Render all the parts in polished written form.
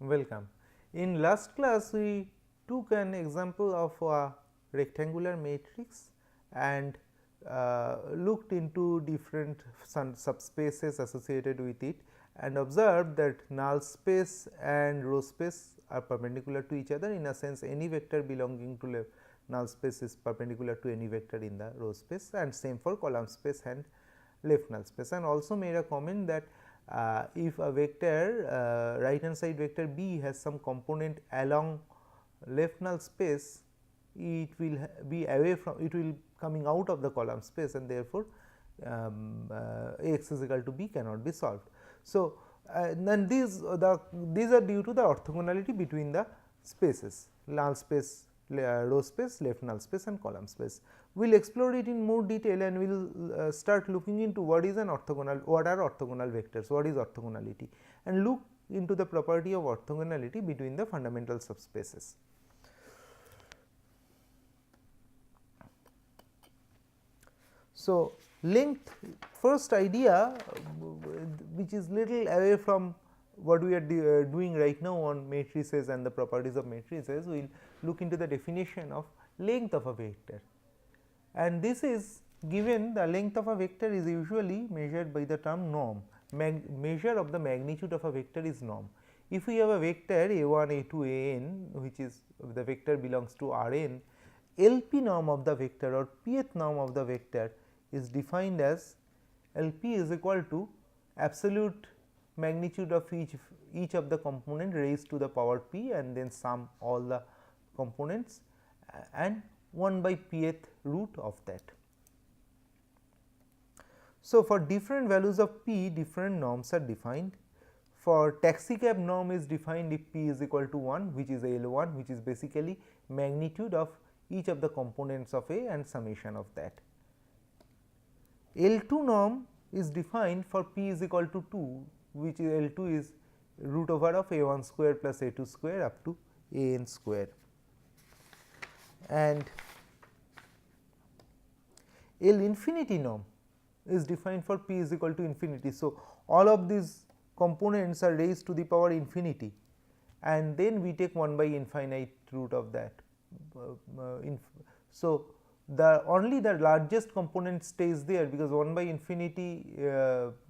Welcome. In last class, we took an example of a rectangular matrix and looked into different subspaces associated with it and observed that null space and row space are perpendicular to each other. In a sense, any vector belonging to null space is perpendicular to any vector in the row space, and same for column space and left null space, and also made a comment that if a vector right hand side vector b has some component along left null space, it will be away from, it will coming out of the column space, and therefore, Ax is equal to b cannot be solved. So, then these are due to the orthogonality between the spaces, null space, row space, left null space and column space. We will explore it in more detail and we will start looking into what is an orthogonal, what are orthogonal vectors, what is orthogonality, and look into the property of orthogonality between the fundamental subspaces. So, length, first idea which is little away from what we are doing right now on matrices and the properties of matrices, we will look into the definition of length of a vector, and this is given, the length of a vector is usually measured by the term norm. Measure of the magnitude of a vector is norm. If we have a vector a1, a2, an, which is the vector belongs to Rn, LP norm of the vector or pth norm of the vector is defined as LP is equal to absolute magnitude of each of the component raised to the power p, and then sum all the components and 1 by pth root of that. So, for different values of p, different norms are defined. For taxicab norm is defined if p is equal to 1, which is L1, which is basically magnitude of each of the components of A and summation of that. L2 norm is defined for p is equal to 2, which is L2 is root over of A1 square plus A2 square up to An square, and L infinity norm is defined for p is equal to infinity. So, all of these components are raised to the power infinity, and then we take 1 by infinite root of that. So, only the largest component stays there, because 1 by infinity,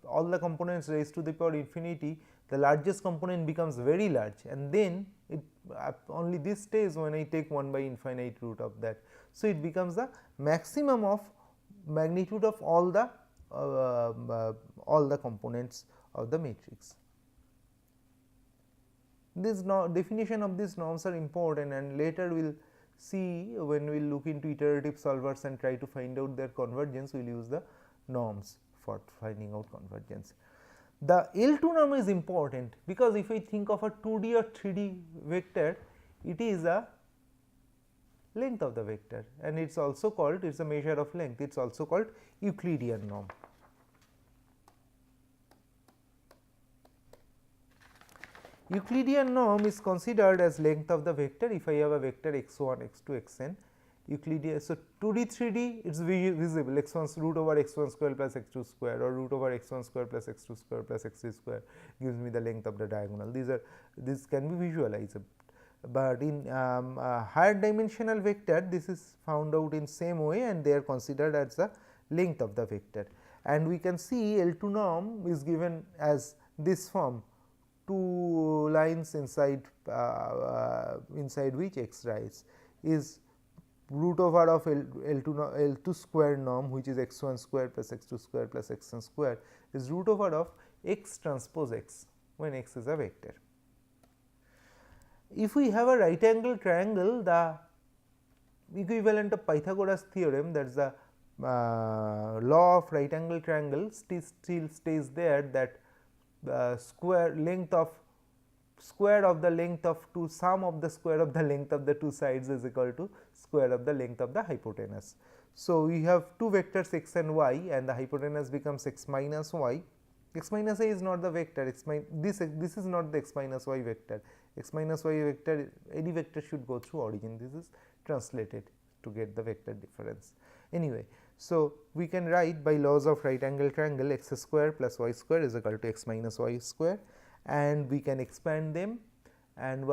all the components raised to the power infinity, the largest component becomes very large, and then it only this stays when I take 1 by infinite root of that. So, it becomes the maximum of magnitude of all the components of the matrix. This definition of these norms are important, and later we will see when we will look into iterative solvers and try to find out their convergence, we will use the norms for finding out convergence. The L2 norm is important, because if I think of a 2D or 3D vector, it is a length of the vector, and it is also called, it is a measure of length, it is also called Euclidean norm. Euclidean norm is considered as length of the vector if I have a vector x1, x2, xn. Euclidean, so 2D, 3D it is visible, x1 root over x1 square plus x2 square, or root over x1 square plus x2 square plus x3 square gives me the length of the diagonal. These can be visualized, but in higher dimensional vector this is found out in same way, and they are considered as the length of the vector. And we can see L2 norm is given as this form, two lines inside inside which x lies, is root over of L2 square norm, which is x1 square plus x2 square plus xn square, is root over of x transpose x when x is a vector. If we have a right angle triangle, the equivalent of Pythagoras theorem, that is the law of right angle triangle still stays there, that the square length of square of the length of two, sum of the square of the length of the two sides is equal to square of the length of the hypotenuse. So, we have two vectors x and y, and the hypotenuse becomes x minus y. X minus y is not the vector, this is not the x minus y vector. X minus y vector, any vector should go through origin, this is translated to get the vector difference. Anyway, so we can write by laws of right angle triangle, x square plus y square is equal to x minus y square, and we can expand them, and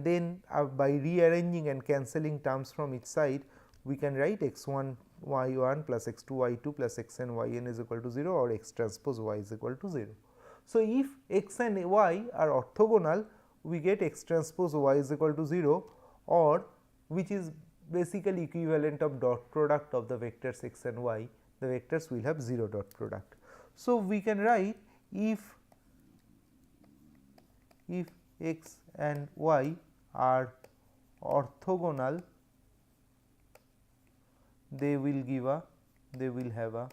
then by rearranging and cancelling terms from each side, we can write x 1 y 1 plus x 2 y 2 plus x n y n is equal to 0 or x transpose y is equal to 0. So, if x and y are orthogonal, we get x transpose y is equal to 0, or which is basically equivalent of dot product of the vectors x and y, the vectors will have 0 dot product. So, we can write if x and y are orthogonal, they will have a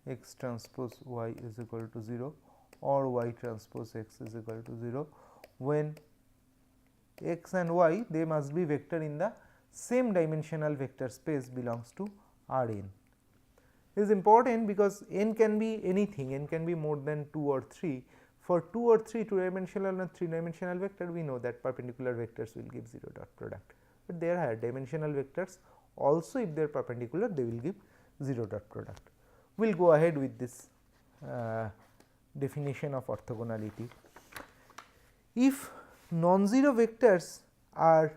x transpose y is equal to 0 or y transpose x is equal to 0, when x and y, they must be vector in the same dimensional vector space belongs to R n. This is important because n can be anything, n can be more than 2 or 3. For 2 or 3 2 dimensional and 3 dimensional vector, we know that perpendicular vectors will give 0 dot product, but there are higher dimensional vectors also, if they are perpendicular, they will give 0 dot product. We will go ahead with this definition of orthogonality. If non-zero vectors are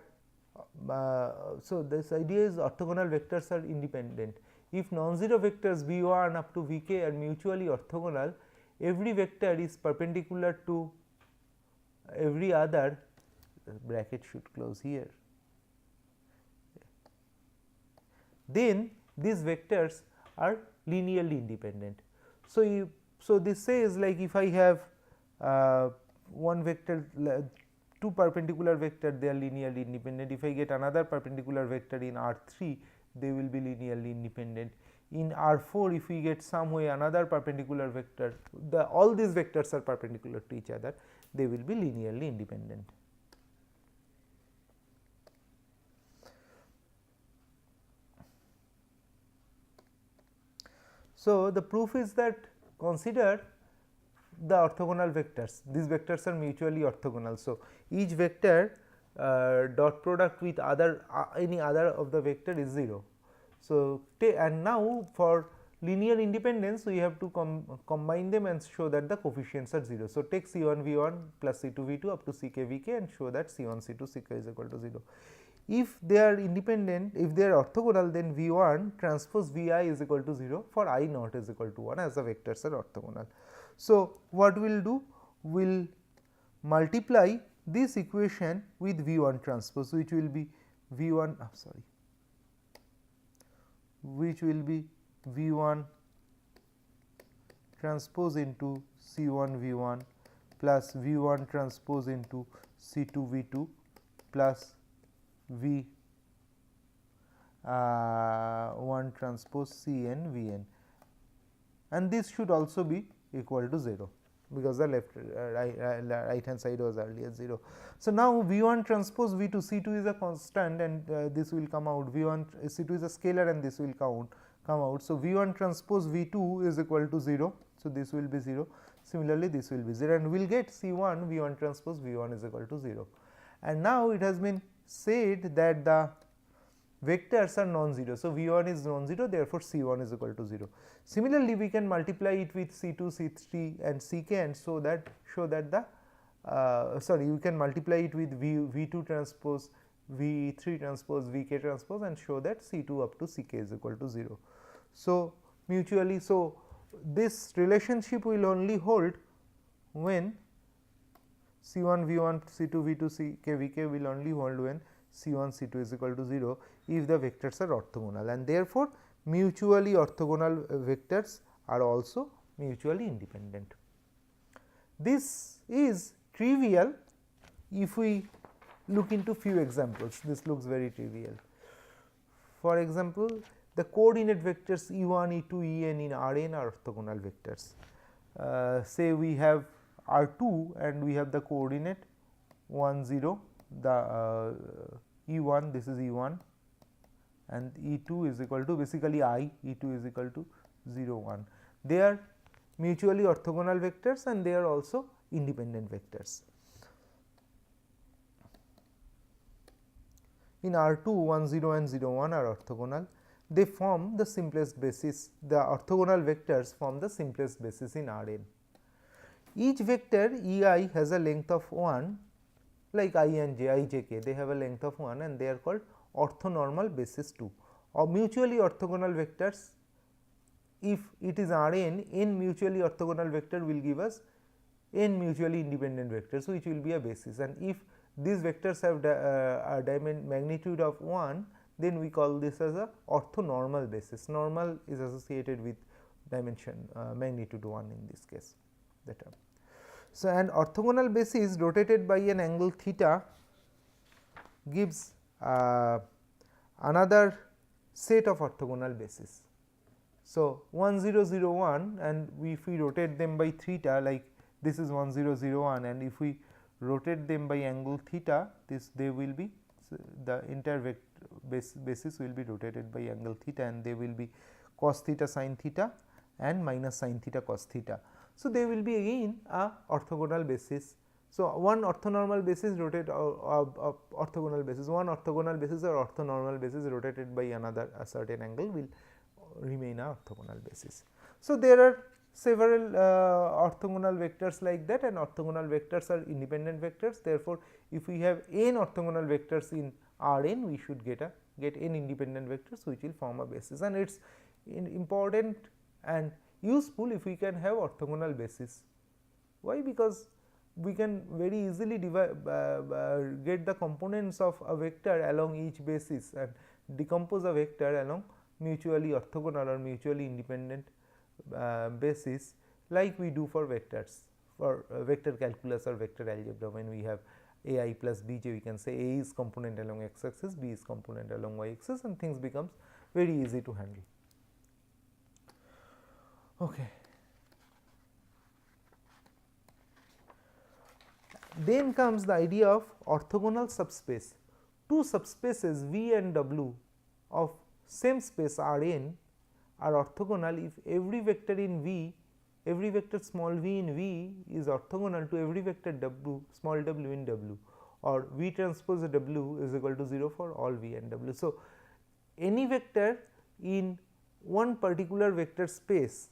so this idea is orthogonal vectors are independent. If non-zero vectors v 1 up to v k are mutually orthogonal, every vector is perpendicular to every other, bracket should close here, then these vectors are linearly independent. So, this says like if I have one vector, two perpendicular vector, they are linearly independent. If I get another perpendicular vector in R3, they will be linearly independent. In R4, if we get some way another perpendicular vector, all these vectors are perpendicular to each other, they will be linearly independent. So, the proof is that consider the orthogonal vectors, these vectors are mutually orthogonal. So, each vector dot product with any other of the vector is 0. So, and now for linear independence, we have to combine them and show that the coefficients are 0. So, take C 1 V 1 plus C 2 V 2 up to C k V k and show that C 1 C 2 C k is equal to 0. If they are independent, if they are orthogonal, then V 1 transpose V I is equal to 0 for I naught is equal to 1 as the vectors are orthogonal. So, what we will do? We will multiply this equation with V 1 transpose, which will be V 1 which will be V 1 transpose into C 1 V 1 plus V 1 transpose into C 2 V 2 plus V 1 transpose C n V n, and this should also be equal to 0 because the right hand side was earlier 0. So, now V 1 transpose V 2, C 2 is a constant and this will come out, V 1 C 2 is a scalar and this will come out. So, V 1 transpose V 2 is equal to 0. So, this will be 0, similarly this will be 0 and we will get C 1 V 1 transpose V 1 is equal to 0. And now, it has been said that the vectors are non-zero. So, V 1 is non-zero, therefore, C 1 is equal to 0. Similarly, we can multiply it with C 2, C 3 and C k and show that the we can multiply it with V 2 transpose, V 3 transpose, V k transpose and show that C 2 up to C k is equal to 0. So, mutually, so this relationship will only hold when C 1 V 1 C 2 V 2 C k V k will only hold when C 1 C 2 is equal to 0 if the vectors are orthogonal, and therefore, mutually orthogonal vectors are also mutually independent. This is trivial if we look into few examples. This looks very trivial. For example, the coordinate vectors E 1, E 2, E n in R n are orthogonal vectors. Say we have R 2 and we have the coordinate 1 0, the E 1, this is E 1 and E 2 is equal to basically I, E 2 is equal to 0 1. They are mutually orthogonal vectors and they are also independent vectors. in R2 1 0 and 0 1 are orthogonal. They form the simplest basis, the orthogonal vectors form the simplest basis in Rn. Each vector ei has a length of 1, like I and j, I, j, k, they have a length of 1 and they are called orthonormal basis 2 or mutually orthogonal vectors. If it is Rn, n mutually orthogonal vector will give us n mutually independent vectors, which will be a basis, and if these vectors have a magnitude of 1, then we call this as a orthonormal basis. Normal is associated with dimension magnitude 1 in this case, the term. So, an orthogonal basis rotated by an angle theta gives another set of orthogonal bases. So, 1 0 0 1, and if we rotate them by theta, like this is 1 0 0 1, and if we rotate them by angle theta, this they will be, so the entire basis will be rotated by angle theta, and they will be cos theta sin theta and minus sin theta cos theta. So, they will be again a orthogonal basis. So, one orthonormal basis rotate orthogonal basis, one orthogonal basis or orthonormal basis rotated by another a certain angle will remain a orthogonal basis. So, there are several orthogonal vectors like that, and orthogonal vectors are independent vectors. Therefore, if we have n orthogonal vectors in Rn, we should get n independent vectors which will form a basis, and it is important and useful if we can have orthogonal basis. Why? Because we can very easily get the components of a vector along each basis and decompose a vector along mutually orthogonal or mutually independent basis, like we do for vectors, for vector calculus or vector algebra. When we have a I plus b j, we can say A is component along x axis, b is component along y axis, and things becomes very easy to handle. Okay. Then comes the idea of orthogonal subspace. Two subspaces V and W of same space Rn are orthogonal if every vector in V, every vector small v in V is orthogonal to every vector W small w in W, or V transpose W is equal to 0 for all V and W. So, any vector in one particular vector space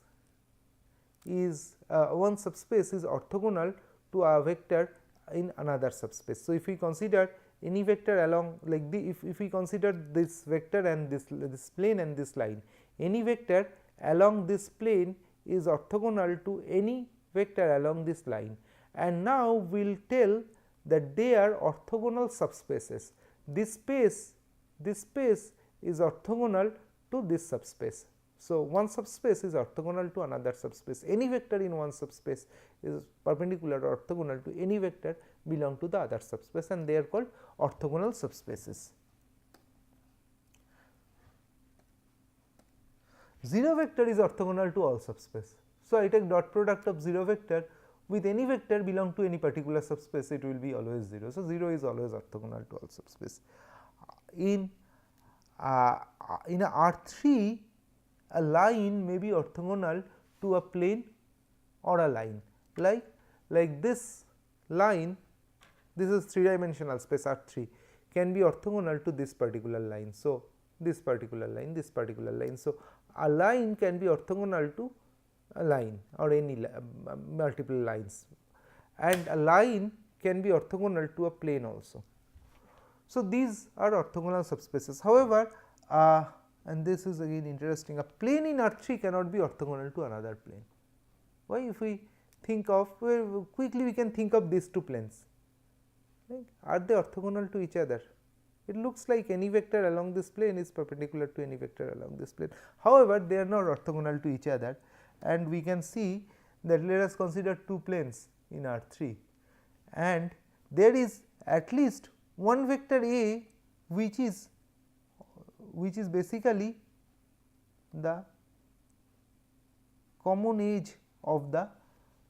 is one subspace is orthogonal to a vector in another subspace. So, if we consider any vector along like the if we consider this vector and this plane and this line, any vector along this plane is orthogonal to any vector along this line, and now we will tell that they are orthogonal subspaces. This space is orthogonal to this subspace. So, one subspace is orthogonal to another subspace. Any vector in one subspace is perpendicular or orthogonal to any vector belong to the other subspace, and they are called orthogonal subspaces. Zero vector is orthogonal to all subspace. So, I take dot product of zero vector with any vector belong to any particular subspace, it will be always 0. So, 0 is always orthogonal to all subspace. In a R3, a line may be orthogonal to a plane or a line, like this line, this is 3-dimensional space R3 can be orthogonal to this particular line. So, this particular line, this particular line. So, a line can be orthogonal to a line or any multiple lines, and a line can be orthogonal to a plane also. So, these are orthogonal subspaces. However, and this is again interesting, a plane in R3 cannot be orthogonal to another plane. Why? If we think of quickly, we can think of these two planes, right? Are they orthogonal to each other? It looks like any vector along this plane is perpendicular to any vector along this plane. However, they are not orthogonal to each other, and we can see that let us consider two planes in R3, and there is at least one vector A which is basically the common edge of the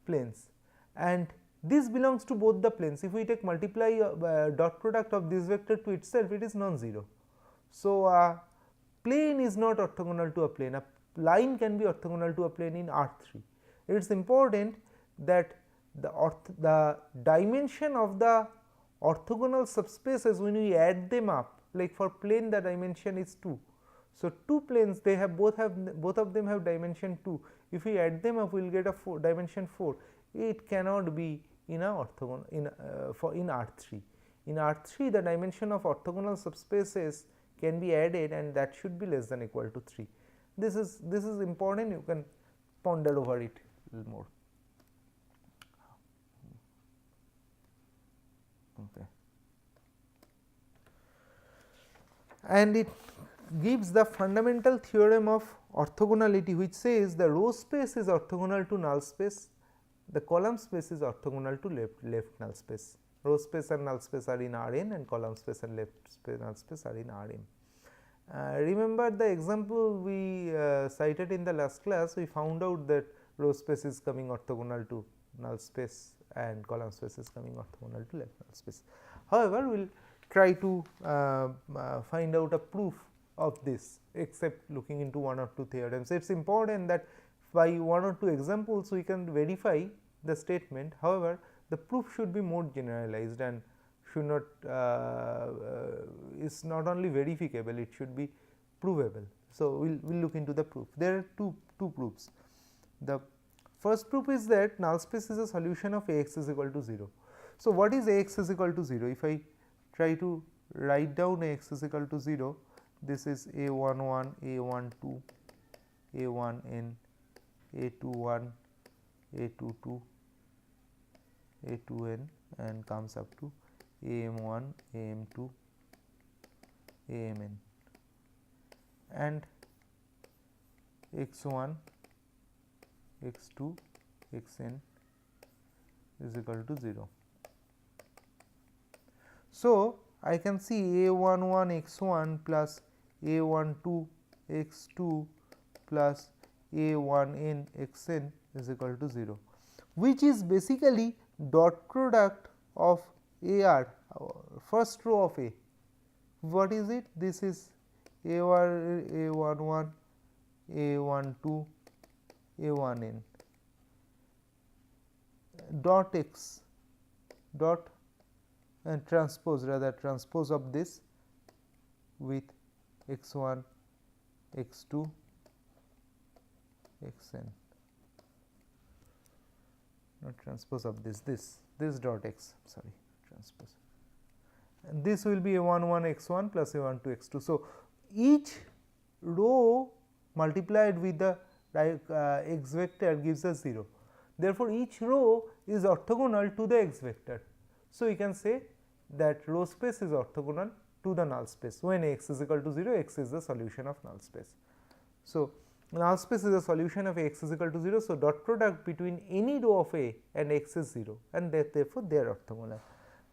planes, and this belongs to both the planes. If we take multiply dot product of this vector to itself, it is non-zero. So, a plane is not orthogonal to a plane, a line can be orthogonal to a plane in R3. It is important that the dimension of the orthogonal subspaces, when we add them up, like for plane the dimension is 2. So, 2 planes they have both of them have dimension 2. If we add them up, we will get a dimension 4. It cannot be in a orthogonal in R3. In R3 the dimension of orthogonal subspaces can be added and that should be less than equal to 3. This is important, you can ponder over it a little more. Okay. And it gives the fundamental theorem of orthogonality, which says the row space is orthogonal to null space, the column space is orthogonal to left null space. Row space and null space are in Rn and column space and left space null space are in Rm. Remember the example we cited in the last class, we found out that row space is coming orthogonal to null space and column space is coming orthogonal to left null space. However, we will try to find out a proof of this except looking into one or two theorems. It is important that by one or two examples we can verify the statement. However, the proof should be more generalized and should not is not only verifiable, it should be provable. So, we will look into the proof. There are two proofs. The first proof is that null space is a solution of Ax is equal to 0. So, what is Ax is equal to 0? If I try to write down Ax is equal to 0, this is A11, A12, A1n, A21, A22, A2n and comes up to AM1, AM2, AMN and x1, x2, xn is equal to 0. So, I can see A11 x1 plus A12 x2 plus A1n xn is equal to 0, which is basically dot product of AR, first row of A. What is it? This is A1, A11, A12, A1n dot x dot and transpose of this with x1, x2, xn, not transpose of this dot x, sorry, transpose, and this will be A11 x1 plus A12 x2. So, each row multiplied with the x vector gives us 0. Therefore, each row is orthogonal to the x vector. So, we can say that row space is orthogonal to the null space. When x is equal to 0, x is the solution of null space. So, null space is a solution of x is equal to 0. So, dot product between any row of A and x is 0 and therefore, they are orthogonal.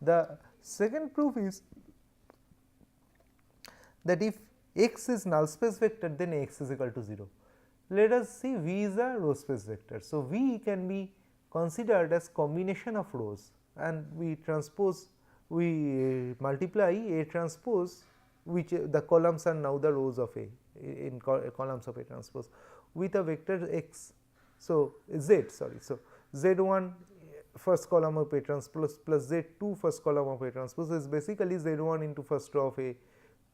The second proof is that if x is null space vector, then x is equal to 0. Let us see V is a row space vector. So, V can be considered as combination of rows and we multiply A transpose, which the columns are now the rows of A in columns of A transpose with a vector x. So, Z sorry. So, Z1 first column of A transpose plus Z2 first column of A transpose is basically Z1 into first row of A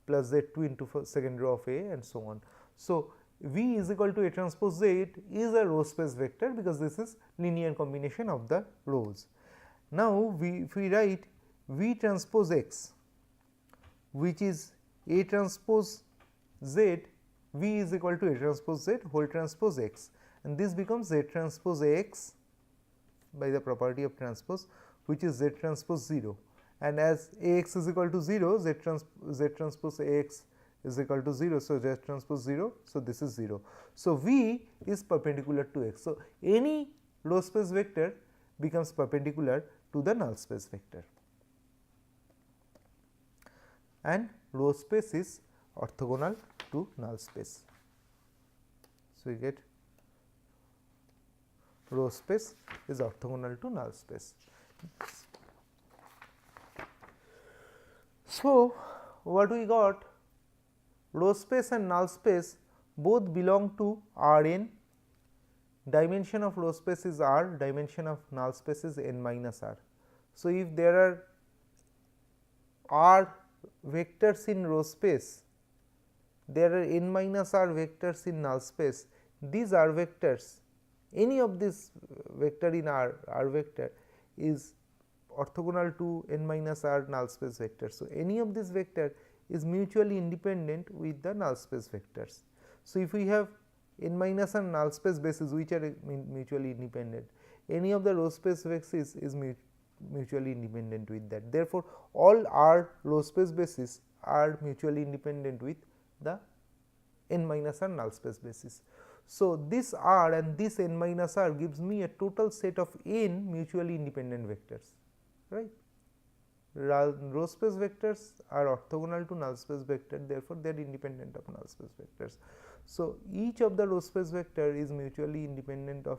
plus Z2 into second row of A and so on. So, V is equal to A transpose Z is a row space vector because this is linear combination of the rows. Now, if we write V transpose x, which is A transpose Z, V is equal to A transpose Z whole transpose x, and this becomes Z transpose x by the property of transpose, which is Z transpose 0, and as Ax is equal to 0, Z transpose Ax is equal to 0. So, Z transpose 0. So, this is 0. So, V is perpendicular to x. So, any row space vector becomes perpendicular to the null space vector, and row space is orthogonal to null space. So, we get row space is orthogonal to null space. So, what we got, row space and null space both belong to Rn, dimension of row space is R, dimension of null space is n minus R. So, if there are R vectors in row space, there are n minus r vectors in null space. These r vectors, any of this vector in r vector is orthogonal to n minus r null space vector. So, any of this vector is mutually independent with the null space vectors. So, if we have n minus r null space bases which are mutually independent, any of the row space bases is mutually independent with that. Therefore, all r row space bases are mutually independent with the n minus r null space basis. So, this r and this n minus r gives me a total set of n mutually independent vectors, right. Row space vectors are orthogonal to null space vector, therefore, they are independent of null space vectors. So, each of the row space vector is mutually independent of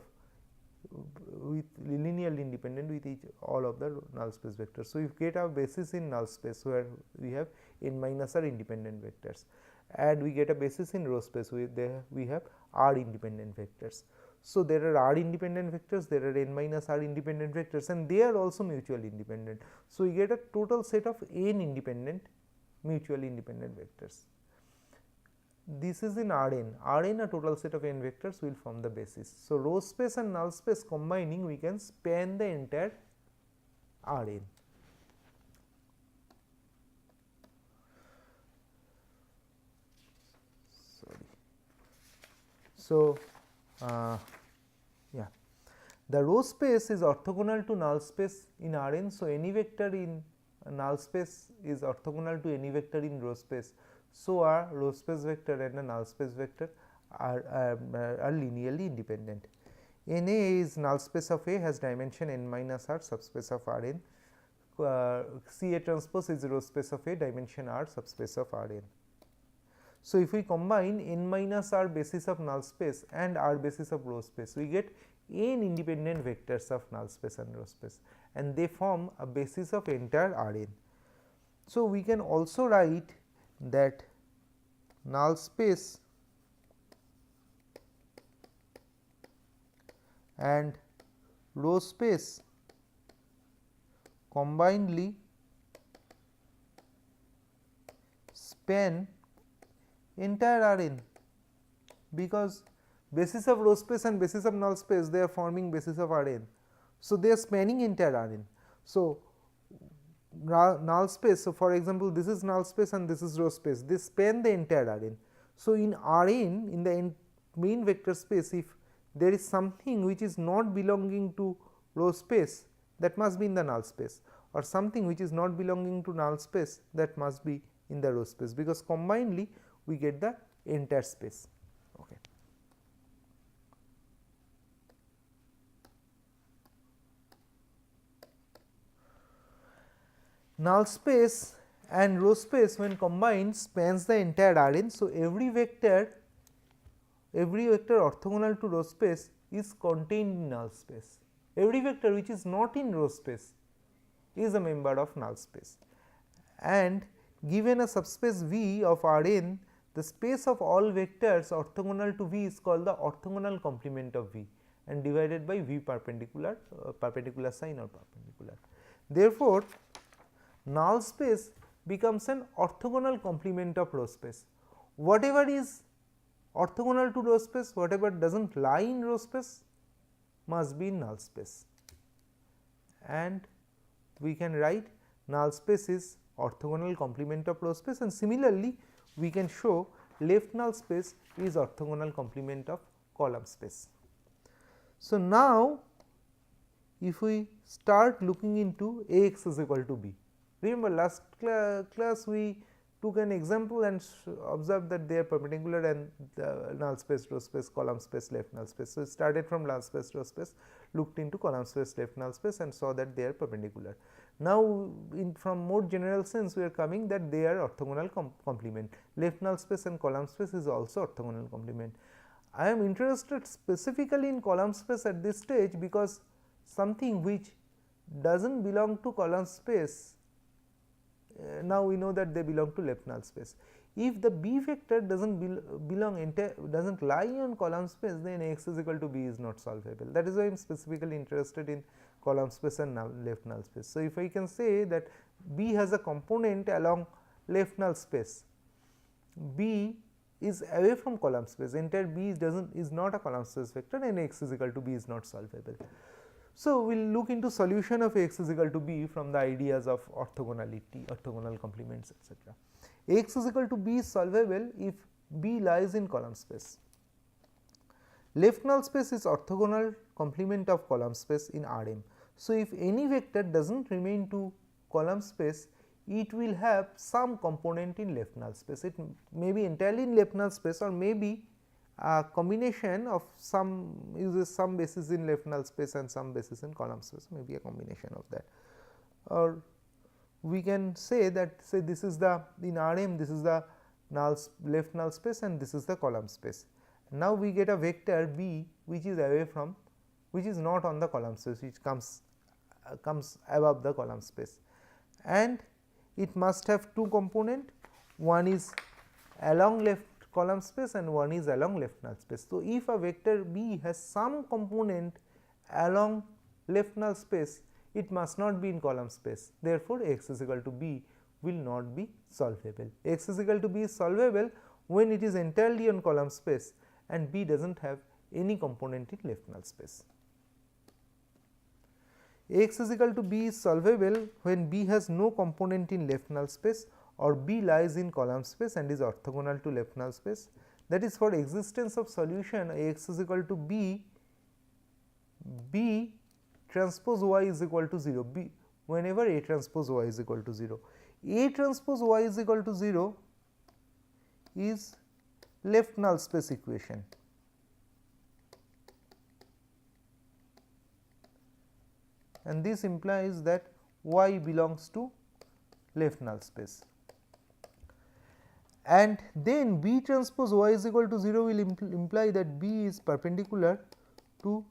with linearly independent with each all of the null space vectors. So, if get a basis in null space where we have n minus r independent vectors, and we get a basis in row space where we have r independent vectors. So, there are r independent vectors, there are n minus r independent vectors, and they are also mutually independent. So, we get a total set of n independent mutually independent vectors. This is in Rn. Rn, a total set of n vectors, will form the basis. So, row space and null space combining, we can span the entire Rn. So, yeah, the row space is orthogonal to null space in Rn. So, any vector in null space is orthogonal to any vector in row space. So, our row space vector and a null space vector are linearly independent. N A is null space of A, has dimension n minus r, subspace of Rn. C A transpose is row space of A, dimension r, subspace of Rn. So, if we combine n minus r basis of null space and r basis of row space, we get n independent vectors of null space and row space, and they form a basis of entire Rn. So, we can also write that null space and row space combinedly span entire Rn, because basis of row space and basis of null space, they are forming basis of Rn. So, they are spanning entire Rn. So, null space. So, for example, this is null space and this is row space, they span the entire Rn. So, in Rn, in the main vector space, if there is something which is not belonging to row space, that must be in the null space, or something which is not belonging to null space, that must be in the row space, because combinedly we get the entire space. Okay. Null space and row space when combined spans the entire Rn. So, every vector orthogonal to row space is contained in null space. Every vector which is not in row space is a member of null space, and given a subspace V of Rn, the space of all vectors orthogonal to V is called the orthogonal complement of V, and divided by V perpendicular, sign or perpendicular. Therefore, null space becomes an orthogonal complement of row space. Whatever is orthogonal to row space, whatever does not lie in row space, must be in null space, and we can write null space is orthogonal complement of row space, and similarly we can show left null space is orthogonal complement of column space. So, now if we start looking into A x is equal to B, remember last class we took an example and observed that they are perpendicular and the null space, row space, column space, left null space. So, started from null space, row space, looked into column space, left null space, and saw that they are perpendicular. Now, from more general sense, we are coming that they are orthogonal complement. Left null space and column space is also orthogonal complement. I am interested specifically in column space at this stage, because something which does not belong to column space, now we know that they belong to left null space. If the B vector does not does not lie on column space, then x is equal to B is not solvable. That is why I am specifically interested in column space and left null space. So, if I can say that B has a component along left null space, B is away from column space, entire B is not a column space vector, and x is equal to B is not solvable. So, we will look into solution of x is equal to B from the ideas of orthogonality, orthogonal complements, etc. X is equal to B is solvable if B lies in column space. Left null space is orthogonal complement of column space in Rm. So, if any vector does not remain to column space, it will have some component in left null space. It may be entirely in left null space, or maybe a combination of some uses some basis in left null space and some basis in column space, maybe a combination of that. Or we can say that, say this is the in Rm, this is the left null space and this is the column space. Now, we get a vector B which is away from, which is not on the column space, which comes above the column space, and it must have two component, one is along left column space and one is along left null space. So, if a vector B has some component along left null space, it must not be in column space. Therefore, x is equal to B will not be solvable. X is equal to B is solvable when it is entirely on column space and B does not have any component in left null space. X is equal to B is solvable when B has no component in left null space, or B lies in column space and is orthogonal to left null space. That is, for existence of solution x is equal to B, B transpose y is equal to 0, B whenever A transpose y is equal to 0. A transpose y is equal to 0 is left null space equation. And this implies that y belongs to left null space. And then B transpose y is equal to 0 will imply that B is perpendicular to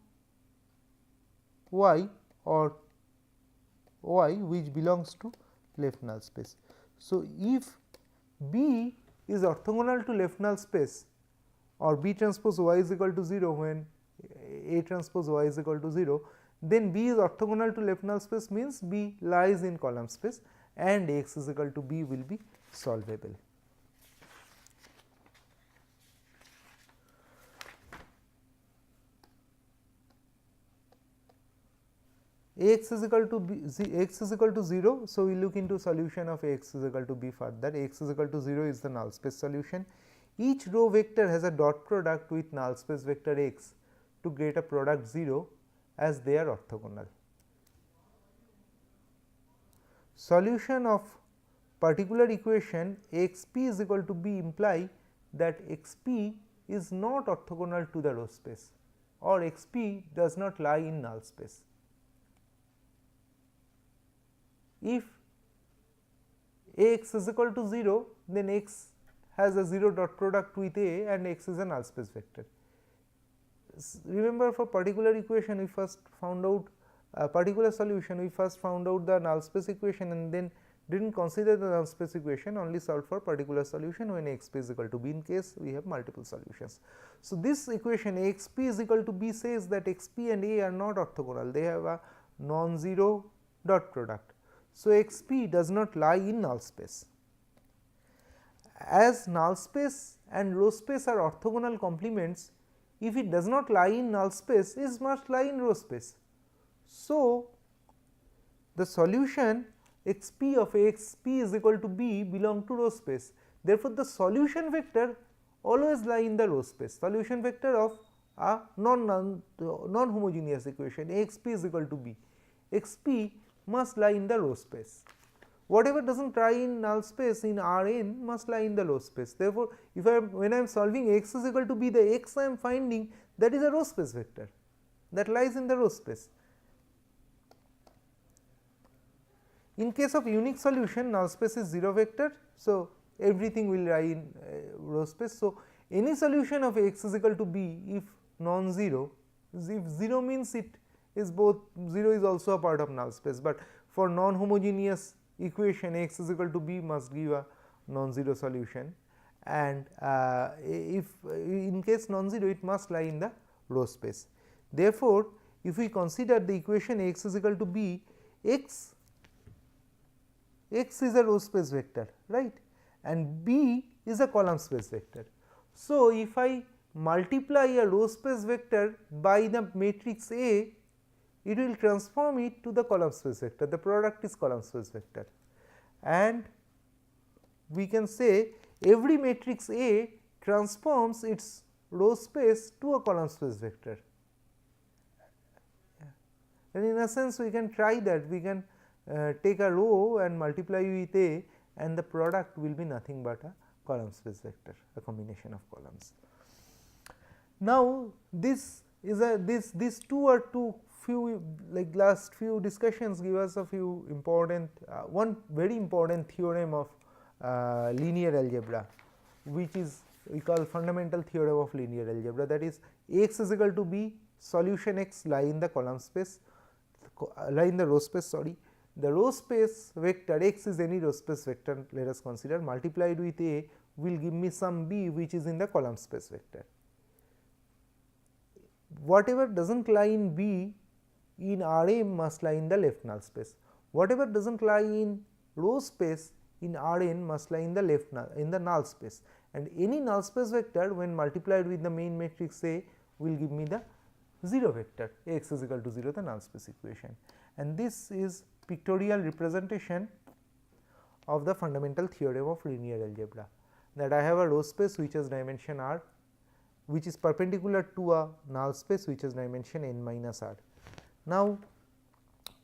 y, or y which belongs to left null space. So, if B is orthogonal to left null space, or B transpose y is equal to 0 when A transpose y is equal to 0, then B is orthogonal to left null space, means B lies in column space and x is equal to B will be solvable. X is equal to B, x is equal to 0. So, we look into solution of x is equal to B further. X is equal to 0 is the null space solution. Each row vector has a dot product with null space vector x to get a product 0 as they are orthogonal. Solution of particular equation x p is equal to B imply that x p is not orthogonal to the row space, or x p does not lie in null space. If x is equal to 0, then x has a 0 dot product with A and x is a null space vector. Remember, for particular equation we first found out particular solution, we first found out the null space equation and then did not consider the null space equation, only solved for particular solution when x p is equal to B in case we have multiple solutions. So, this equation x p is equal to B says that x p and A are not orthogonal, they have a non-zero dot product. So, x p does not lie in null space. As null space and row space are orthogonal complements, if it does not lie in null space, it must lie in row space. So, the solution x p of x p is equal to B belong to row space. Therefore, the solution vector always lie in the row space, solution vector of a non-homogeneous equation x p is equal to B, x p must lie in the row space. Whatever does not lie in null space in R n must lie in the row space. Therefore, if when I am solving x is equal to B, the x I am finding, that is a row space vector that lies in the row space. In case of unique solution, null space is 0 vector. So, everything will lie in row space. So, any solution of x is equal to B if non-zero, if 0 means it is both, 0 is also a part of null space, but for non-homogeneous equation x is equal to B must give a non-zero solution, and if in case non-zero, it must lie in the row space. Therefore, if we consider the equation x is equal to B, x x is a row space vector, right, and B is a column space vector. So, if I multiply a row space vector by the matrix A, it will transform it to the column space vector, the product is column space vector, and we can say every matrix A transforms its row space to a column space vector. And in a sense we can try that, we can take a row and multiply with A, and the product will be nothing but a column space vector, a combination of columns. Now, this is a these two are two few like last few discussions give us a few important one very important theorem of linear algebra, which is we call fundamental theorem of linear algebra, that is X is equal to B, solution X lie in the column space, lie in the row space, sorry. The row space vector X is any row space vector, let us consider, multiplied with A will give me some B which is in the column space vector. Whatever does not lie in B in Rm must lie in the left null space. Whatever does not lie in row space in Rn must lie in the left null, in the null space, and any null space vector when multiplied with the main matrix A will give me the 0 vector, X is equal to 0, the null space equation. And this is pictorial representation of the fundamental theorem of linear algebra, that I have a row space which has dimension R, which is perpendicular to a null space which has dimension n minus r. Now,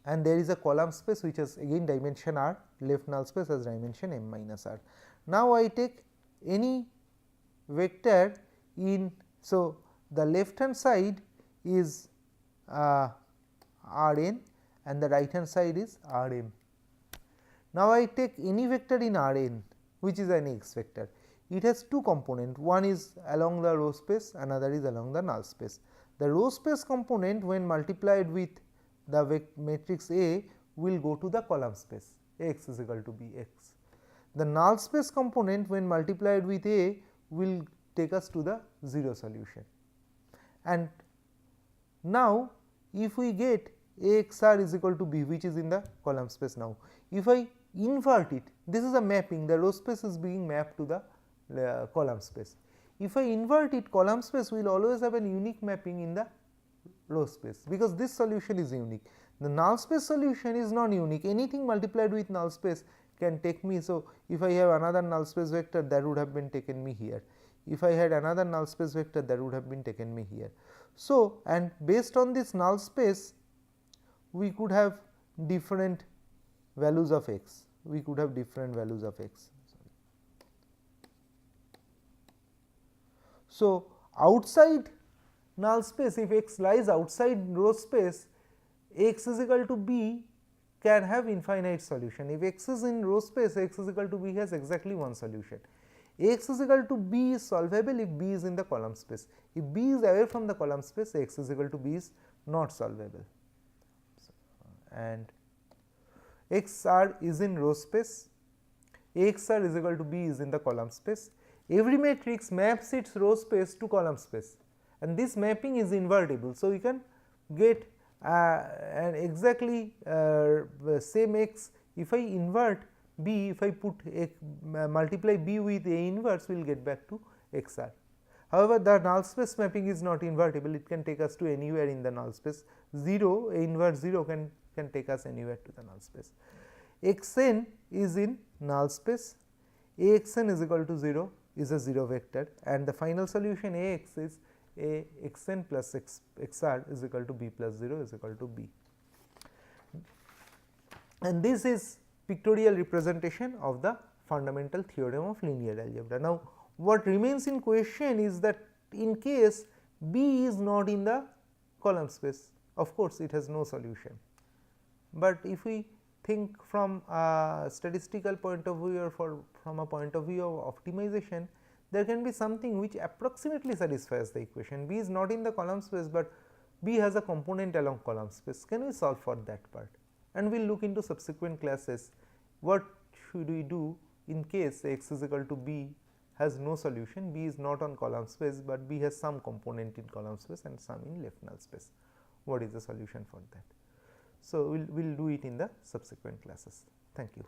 and there is a column space which has again dimension r, left null space has dimension m minus r. Now, I take any vector in, so the left hand side is Rn and the right hand side is Rm. Now, I take any vector in Rn which is an x vector. It has two components, one is along the row space, another is along the null space. The row space component when multiplied with the matrix A will go to the column space, X is equal to B x. The null space component when multiplied with A will take us to the 0 solution. And now, if we get AXR is equal to B, which is in the column space now, if I invert it, this is a mapping, the row space is being mapped to the column space. If I invert it, column space will always have a unique mapping in the row space, because this solution is unique. The null space solution is non unique, anything multiplied with null space can take me. So, if I have another null space vector, that would have been taken me here. If I had another null space vector, that would have been taken me here. So, and based on this null space, we could have different values of x, we could have different values of x. So, outside null space, if x lies outside row space, x is equal to b can have infinite solution. If x is in row space, x is equal to b has exactly one solution. X is equal to b is solvable if b is in the column space. If b is away from the column space, x is equal to b is not solvable. And xr is in row space, axr is equal to b is in the column space. Every matrix maps its row space to column space, and this mapping is invertible. So, you can get an exactly same x. If I invert b, if I put multiply b with A inverse, we will get back to xr. However, the null space mapping is not invertible, it can take us to anywhere in the null space. 0, A inverse 0 can take us anywhere to the null space. Xn is in null space, Axn is equal to 0 is a 0 vector, and the final solution Ax is Axn plus xr is equal to b plus 0 is equal to b. And this is pictorial representation of the fundamental theorem of linear algebra. Now, what remains in question is that in case b is not in the column space, of course, it has no solution. But if we think from a statistical point of view or from a point of view of optimization, there can be something which approximately satisfies the equation. B is not in the column space, but B has a component along column space. Can we solve for that part? And we will look into subsequent classes what should we do in case x is equal to B has no solution, B is not on column space, but B has some component in column space and some in left null space. What is the solution for that? So, we will do it in the subsequent classes. Thank you.